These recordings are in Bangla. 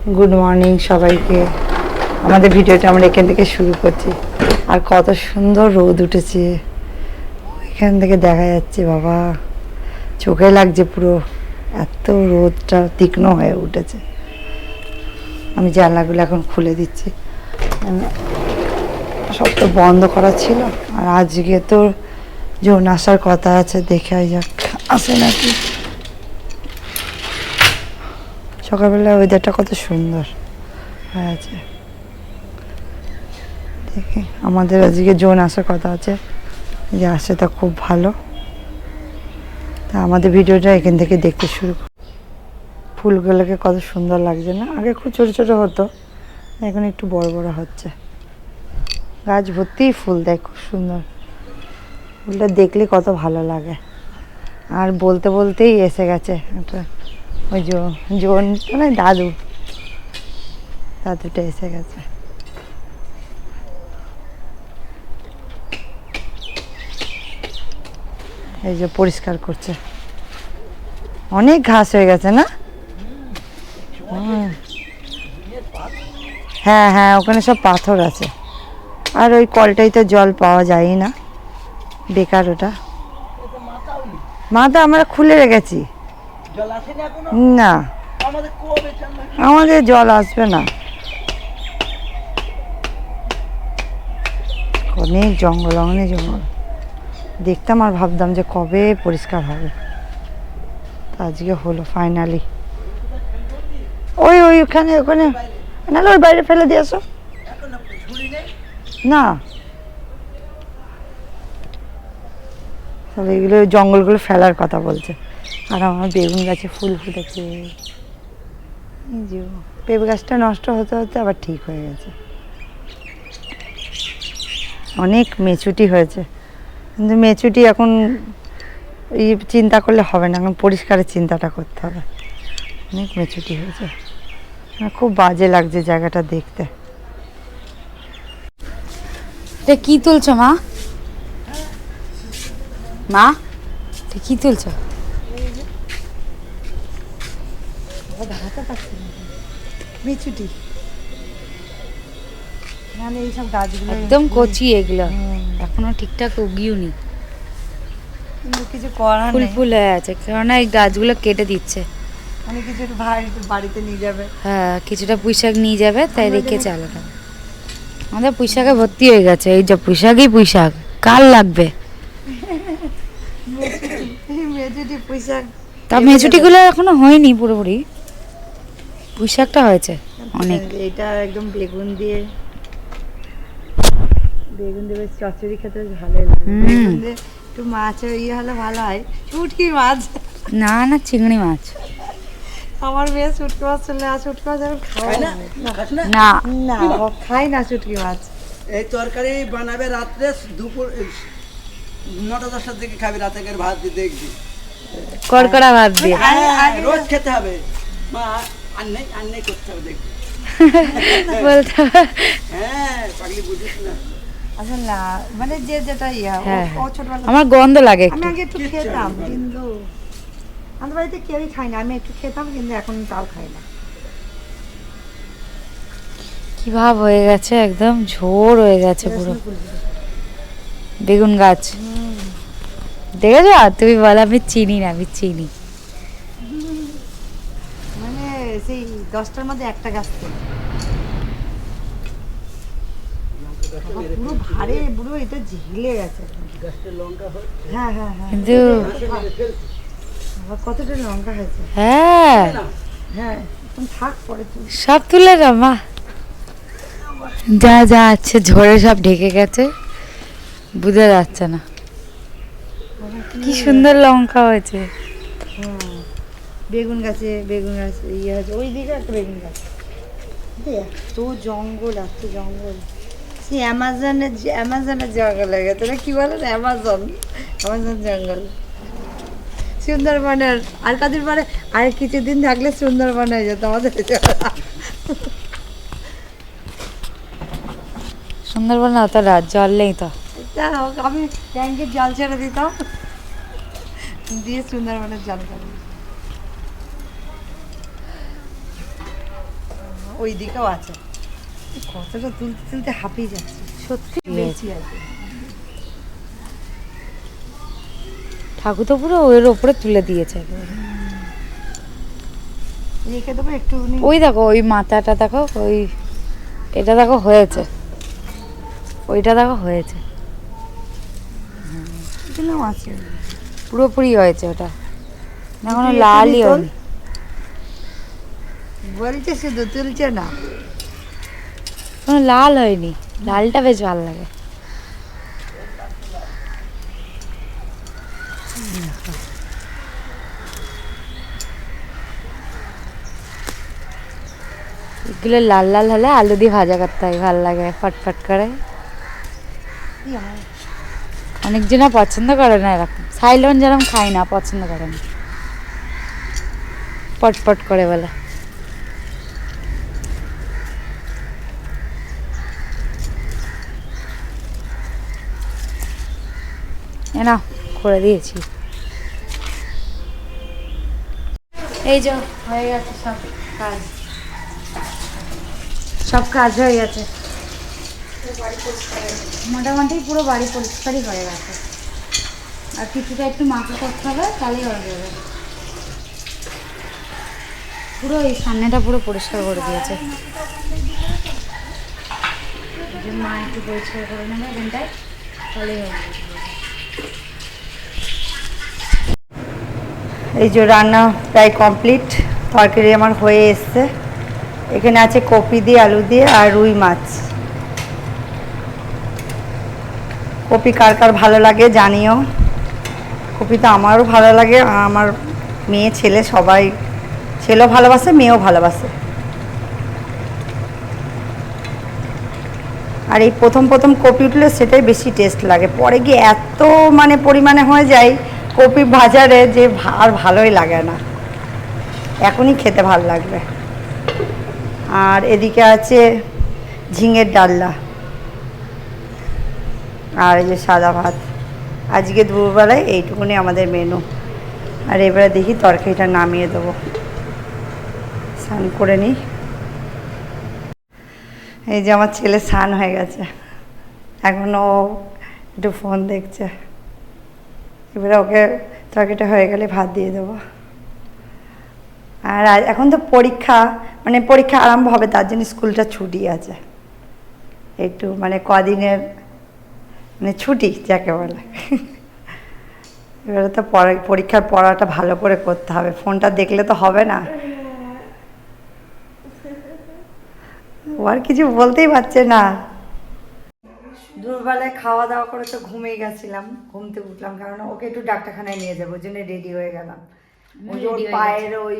গুড মর্নিং সবাইকে। আমাদের ভিডিওটা আমরা এখান থেকে শুরু করছি। আর কত সুন্দর রোদ উঠেছে, এখান থেকে দেখা যাচ্ছে, বাবা চোখে লাগছে পুরো, এত রোদটা তীক্ষ্ণ হয়ে উঠেছে। আমি জানলাগুলো এখন খুলে দিচ্ছি, সব তো বন্ধ করা ছিল। আর আজকে তো জোন আসার কথা আছে, দেখে যাক আসে নাকি। সকালবেলা ওয়েদারটা কত সুন্দর হয়ে আছে, দেখি আমাদের আজকে জোন আসার কথা আছে, যে আসে তা খুব ভালো। তা আমাদের ভিডিওটা এখান থেকে দেখতে শুরু। ফুলগুলোকে কত সুন্দর লাগছে না? আগে খুব ছোট ছোট হতো, এখন একটু বড় বড় হচ্ছে। গাছ ভর্তিই ফুল, দেখ খুব সুন্দর। ফুলটা দেখলে কত ভালো লাগে। আর বলতে বলতেই এসে গেছে একটা, ওই জোন মানে দাদুটা এসে গেছে। এই যে পরিষ্কার করছে, অনেক ঘাস হয়ে গেছে না? হ্যাঁ হ্যাঁ, ওখানে সব পাথর আছে। আর ওই কলটাই তো জল পাওয়া যায় না, বেকার ওটা। মাথা আমরা খুলে রেখেছি। না, আমাদের জল আসবে না, অনেক জঙ্গল, অনেক জঙ্গল। দেখতাম আর ভাবতাম যে কবে পরিষ্কার হবে, আজকে হলো ফাইনালি। ওখানে নাহলে ওই বাইরে ফেলে দিয়ে আসো না। তাহলে এগুলো জঙ্গলগুলো ফেলার কথা বলছে। আর আমার বেগুন গাছে ফুল ফুটেছে, এই যে পেঁপে গাছটা নষ্ট হতে হতে আবার ঠিক হয়ে গেছে। অনেক মেচুটি হয়েছে, কিন্তু মেচুটি এখন এই চিন্তা করলে হবে না, এখন পরিষ্কারের চিন্তাটা করতে হবে। অনেক মেচুটি হয়েছে, খুব বাজে লাগছে জায়গাটা দেখতে। এটা কি তুলছো মা? মা কি তুলছো? মেচুটি নাহলে এইসব গাছগুলো একদম কচি এগুলো, এখনো ঠিকঠাক উগিওনি। কিছু করার ফুল নেই, ফুল হয়ে আছে, কেননা এই গাছগুলো কেটে দিচ্ছে। অনেক কিছু বাড়িতে নিয়ে যাবে। হ্যাঁ, কিছুটা পুঁইশাক নিয়ে যাবে, তাই রেখেছে আলাদা। আমাদের পুঁইশাকে ভর্তি হয়ে গেছে, এই যে পুঁইশাক কার লাগবে? মেচুটি পুঁইশাক, তা মেচুটিগুলো এখনো হয়নি পুরোপুরি, পুঁইশাকটা হয়েছে অনেক। এটা একদম বেগুন দিয়ে বেশ চচ্চড়ি খেতে ভালো লাগে। বেগুন দিয়ে একটু মাছ হলে ভালো হয়। শুটকি মাছ না না, চিংড়ি মাছ। আমার মেয়ে শুটকি মাছ চলে, আর শুটকি মাছ এখন খায় না, না না ও খায় না শুটকি মাছ। এই তরকারি বানাবে রাত্রে, দুপুর 9টা-10টার দিকে খাবি, রাতে করে ভাত দিয়ে দেখবি। কড়কড়া ভাত দিয়ে রোজ খেতে হবে মা, আর নেই করতে হবে দেখবি। বলতে হ্যাঁ, পাগলি বুঝিস না। আসলে না, মানে যে যেটা হ্যাঁ, ও ছোটবেলা আমার গন্ধ লাগে আমি একটু। আগে একটু খেতাম, কিন্তু আমাদের বাড়িতে কেউই খায় না। আমি একটু খেতাম, কিন্তু এখন তাও খাই না। কি ভাব হয়ে গেছে, একদম ঝোর হয়ে গেছে পুরো বেগুন গাছ। দেখেছো? আর তুমি বলো আমি চিনি না, আমি চিনি। মানে সেই 10টার মধ্যে একটা গাছ থেকে পুরো ভারে, পুরো এটা ঝিলে গেছে। হ্যাঁ হ্যাঁ হ্যাঁ, কিন্তু আবার কতটা লঙ্কা হয়েছে। হ্যাঁ, হ্যাঁ, এখন থাক, পরে তুই। সব তুলে না মা, যা যা আছে ঝড়ে সব ঢেকে গেছে, বোঝা যাচ্ছে না। কি সুন্দর লঙ্কা হয়েছে। বেগুন গাছ ইয়ে আছে, ওই দিকে একটা বেগুন গাছ। এত জঙ্গল, এত জঙ্গল। সে অ্যামাজনের জঙ্গল হয়ে গেছে, কি বলে না, অ্যামাজন জঙ্গল। সুন্দরবনের আর কদিন পরে, আর কিছুদিন থাকলে সুন্দরবন হয়ে যেত আমাদের। সুন্দরবন না তো, রাত জল নেই তো। যা হোক, আমি ট্যাঙ্কের জল ছেড়ে দিতাম, দিয়ে সুন্দরবনের জল খাবো। ওই দিকেও আছে। কতটা তুলতে তুলতে হাঁপিয়ে যাচ্ছে, সত্যি বেশি আছে। ঠাকুর তো পুরো ওর ওপরে তুলে দিয়েছে। রেখে দেবো একটু। ওই দেখো ওই মাথাটা দেখো, ওই এটা দেখো হয়েছে, ওইটা দেখো হয়েছে, এগুলোও আছে, পুরোপুরি হয়েছে ওটা, এখনো লালই হয়নি। বলছে শুধু তুলছে না, কোনো লাল হয়নি, লালটা বেশ ভালো লাগে। এগুলো লাল লাল হলে আলু দিয়ে ভাজা করতে হয়, ভালো লাগে ফটফট করে। অনেকজনা পছন্দ করে না এরকম, সাইলন যেরকম খাই না, পছন্দ করে না, পটপট করে বলে। না করে দিয়েছি। এই যে হয়ে গেছে সব কাজ, সব কাজ হয়ে গেছে মোটামুটি, পুরো বাড়ি পরিষ্কারই হয়ে গেছে। আর কিছুটা একটু মাখা করতে হবে, তাহলেই হয়ে যাবে। পুরো এই সামনেটা পুরো পরিষ্কার করে দিয়েছে। মা একটু পরিষ্কার করে নেবে এখানটায়, তাহলেই হবে। এই যে রান্না প্রায় কমপ্লিট, তরকারি আমার হয়ে এসছে। এখানে আছে কপি দিয়ে, আলু দিয়ে আর রুই মাছ। কপি কার কার ভালো লাগে জানিও। কপি তো আমারও ভালো লাগে, আমার মেয়ে ছেলে সবাই, ছেলেও ভালোবাসে মেয়েও ভালোবাসে। আর এই প্রথম প্রথম কপি উঠলে সেটাই বেশি টেস্ট লাগে, পরে গিয়ে এত মানে পরিমাণে হয়ে যায় কপি বাজারে যে আর ভালোই লাগে না, এখনই খেতে ভালো লাগবে। আর এদিকে আছে ঝিঙের ডালনা, আর এই যে সাদা ভাত। আজকে দুপুরবেলায় এইটুকুনি আমাদের মেনু। আর এবারে দেখি তরকারিটা নামিয়ে দেবো, স্নান করে নিই। এই যে আমার ছেলে স্নান হয়ে গেছে, এখনও একটু ফোন দেখছে। এবারে ওকে তরকারিটা হয়ে গেলে ভাত দিয়ে দেবো। আর এখন তো পরীক্ষা, মানে পরীক্ষা আরম্ভ হবে, তার জন্য স্কুলটা ছুটি আছে একটু, মানে কদিনের মানে ছুটি যাকে বলে। এবারে তো পরীক্ষার পড়াটা ভালো করে করতে হবে, ফোনটা দেখলে তো হবে না। ও আর কিছু বলতেই পারছে না। দুপুরবেলায় খাওয়া দাওয়া করে তো ঘুমিয়ে গেছিলাম, ঘুমতে উঠলাম কারণ ওকে একটু ডাক্তারখানায় নিয়ে যাবো, ওই জন্য রেডি হয়ে গেলাম। ওই ওর পায়ের ওই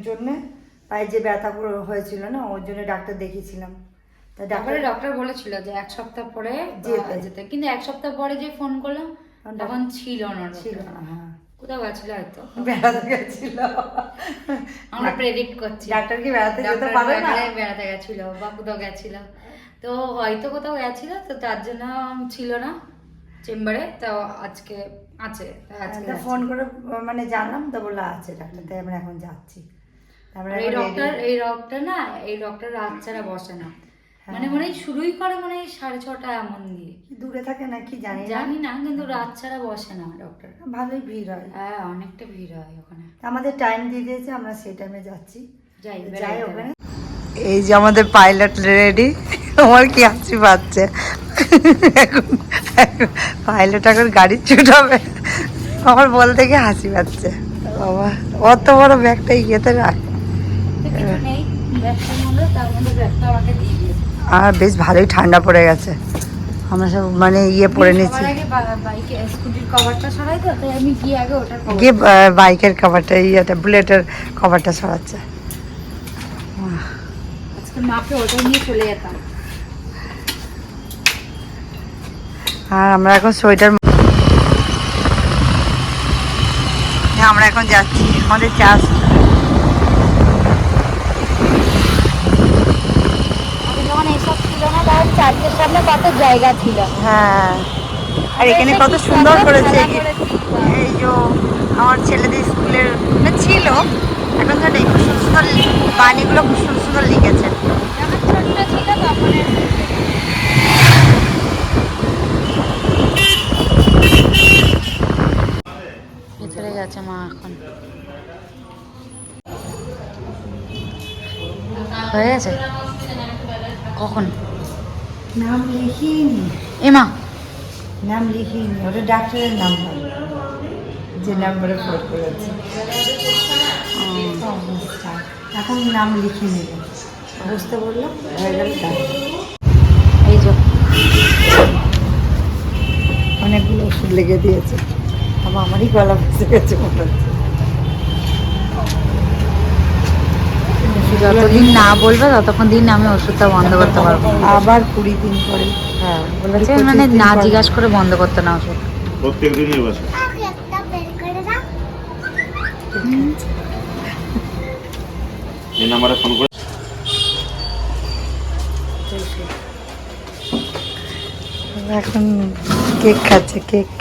জন্যে, পায়ে যে ব্যথা হয়েছিল না, ওর জন্য ডাক্তার দেখিয়েছিলাম। তা ডক্টর বলেছিল যে 1 সপ্তাহ পরে যেতে, কিন্তু 1 সপ্তাহ পরে যে ফোন করলাম তখন ছিল না। হ্যাঁ, কোথাও গেছিল হয়তো, বেড়াতে গেছিল। আমরা প্রেডিক্ট করছি ডাক্তার কি বেড়াতে যেতে পারে না, বেড়াতে গেছিল বা কোথাও গেছিল, তো হয়তো কোথাও গেছিল, তো তার জন্য ছিল না চেম্বারে। তো আজকে আছে, আজকে ফোন করে মানে জানলাম তো, বললো আছে ডাক্তার, তাই আমরা এখন যাচ্ছি। তারপরে এই ডক্টর না, এই ডক্টর রাত ছাড়া বসে না, মানে শুরুই করে 6:30 এমন দিয়ে। দূরে থাকে না কি জানি না, কিন্তু রাত ছাড়া বসে না ডক্টর। ভালোই ভিড় হয়, হ্যাঁ অনেকটা ভিড় হয় ওখানে। আমাদের টাইম দিয়ে দিয়েছে, আমরা সেই টাইমে যাচ্ছি। যাই ওখানে। এই যে আমাদের পাইলট রেডি, আমার কি হাসি পাচ্ছে। এখন পাইলট এখন গাড়ি ছুটাবে, আমার বলতে গিয়ে হাসি পাচ্ছে। বাবা অত বড় ব্যাগটা ইয়েতে রাখ। আর বেশ ভালোই ঠান্ডা পড়ে গেছে, আমরা সব মানে ইয়ে পরে নিচ্ছি। গিয়ে বাইকের কভারটা, ইয়েটা বুলেটের কভারটা সরাচ্ছে। মাকে ওটাই নিয়ে চলে যেতাম। আর আমরা এখন সোয়েটার, আমরা এখন যাচ্ছি আমাদের চাষ। যখন এসব ছিল না, তখন চার্চের সামনে কত জায়গা ছিল। হ্যাঁ, আর এখানে কত সুন্দর করেছে। এই যে আমার ছেলেদের স্কুলের ছিল, এখন তো খুব সুন্দর সুন্দর বাণীগুলো খুব সুন্দর সুন্দর লিখেছে। ভিতরে গেছে মা এখন। হয়ে গেছে কখন? নাম লিখিনি, এমা নাম লিখিনি, ওটা ডাক্তারের নাম্বার, যে নাম্বারে ফোন করেছে। অবস্থা এখন নাম লিখে নেবে, বুঝতে বললাম হয়ে গেল। এই যে অনেকগুলো ওষুধ লেগে দিয়েছে, আবার আমারই গলা ফেসে গেছে মনে হচ্ছে। যতদিন না বলবে ততক্ষণ দিন আমি ওষুধটা বন্ধ করতে পারবো না। আবার 20 দিন পরে। হ্যাঁ বলেছে 25 মানে দিন না পরে। জিজ্ঞাসা করে বন্ধ করতে না ওষুধ। প্রত্যেক দিনই বসে এই নাম্বারে ফোন করে এখন কেক খাচ্ছে, কেক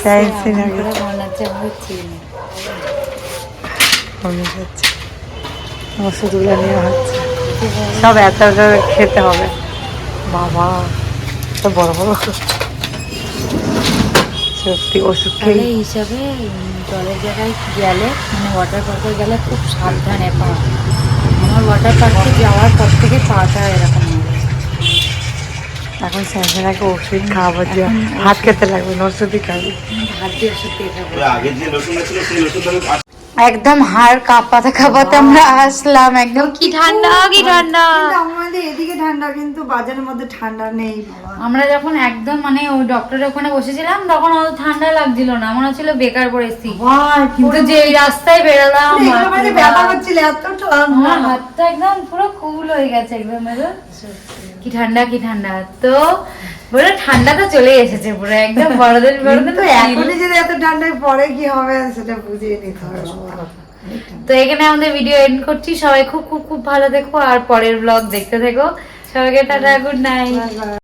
চাইছি না, বানাচ্ছে বুঝছি না। কমে যাচ্ছে, ওষুধগুলো নেওয়া হচ্ছে, সব এত এত খেতে হবে। বাবা তো বড় বড় সত্যি ওষুধ তাহলে খেয়ে এই হিসাবে জলের জায়গায় গেলে মানে ওয়াটার পার্কে গেলে খুব সাবধানে পা। আমার ওয়াটার পার্কে যাওয়ার পর থেকে পাটা এরকম হয়ে গেছে। এখন স্যামসানাকে ওষুধ খাওয়াবো, দিয়ে ভাত খেতে লাগবে না, ওষুধই খাবে। হাত দিয়ে ওষুধ দিয়ে খাবো। আগে যে রসুন ছিল সেই রসুন একদম হাড় কাঁপাতে কাঁপাতে আমরা আসলাম, একদম কি ঠান্ডা কি ঠান্ডা। কিন্তু আমাদের এদিকে ঠান্ডা, কিন্তু বাজারের মধ্যে ঠান্ডা নেই বাবা। আমরা যখন একদম মানে ওই ডক্টরের ওখানে বসেছিলাম তখন অত ঠান্ডা লাগছিল না, মনে হচ্ছিল বেকার পড়েছি। কিন্তু যে এই রাস্তায় বেরোলাম এগুলো মানে ব্যথা করছিল, এত ঠান্ডা। আমার হাতটা একদম পুরো কুল হয়ে গেছে একদম মেরো। কি ঠান্ডা কি ঠান্ডা, তো বলে ঠান্ডা তো চলে এসেছে পুরো একদম বড়দের কিন্তু এখনই যদি এত ঠান্ডায় পরে কি হবে সেটা বুঝিয়ে নিতে হবে বাবা। তো এখানে আমাদের ভিডিও এন্ড করছি। সবাই খুব খুব খুব ভালো থেকো আর পরের ব্লগ দেখতে থেকো। সবাইকে টাটা, গুড নাইট।